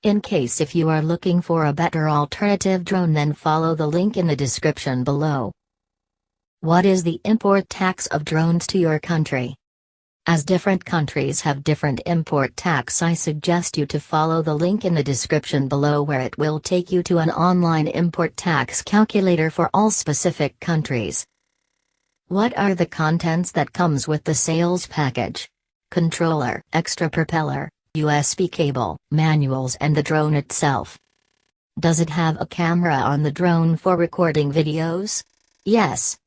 In case if you are looking for a better alternative drone, then follow the link in the description below. What is the import tax of drones to your country? As different countries have different import tax, I suggest you to follow the link in the description below, where it will take you to an online import tax calculator for all specific countries. What are the contents that comes with the sales package? Controller, extra propeller, USB cable, manuals and the drone itself. Does it have a camera on the drone for recording videos? Yes.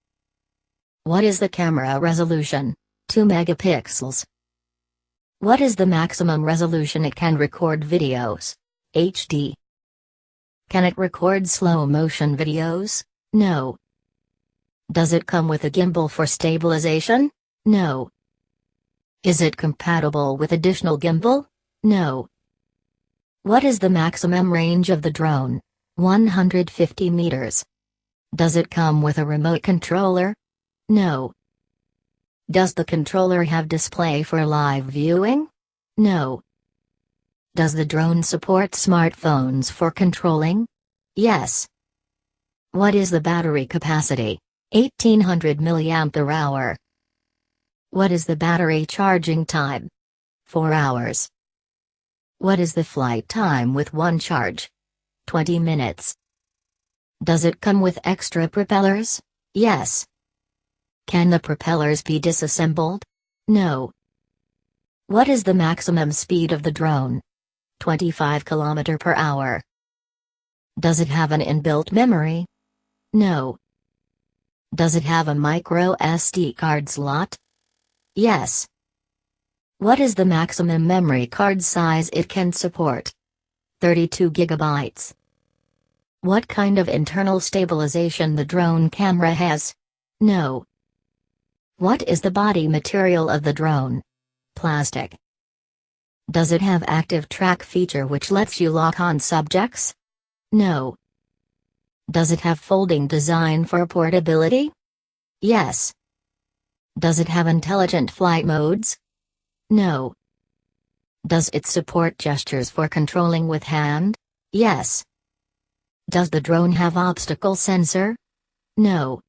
What is the camera resolution? 2 megapixels. What is the maximum resolution it can record videos? HD. Can it record slow motion videos? No. Does it come with a gimbal for stabilization? No. Is it compatible with additional gimbal? No. What is the maximum range of the drone? 150 meters. Does it come with a remote controller? No. Does the controller have display for live viewing? No. Does the drone support smartphones for controlling? Yes. What is the battery capacity? 1800 mAh. What is the battery charging time? 4 hours. What is the flight time with one charge? 20 minutes. Does it come with extra propellers? Yes. Can the propellers be disassembled? No. What is the maximum speed of the drone? 25 km per hour. Does it have an inbuilt memory? No. Does it have a micro SD card slot? Yes. What is the maximum memory card size it can support? 32 gigabytes. What kind of internal stabilization the drone camera has? No. What is the body material of the drone? Plastic. Does it have active track feature which lets you lock on subjects? No. Does it have folding design for portability? Yes. Does it have intelligent flight modes? No. Does it support gestures for controlling with hand? Yes. Does the drone have obstacle sensor? No.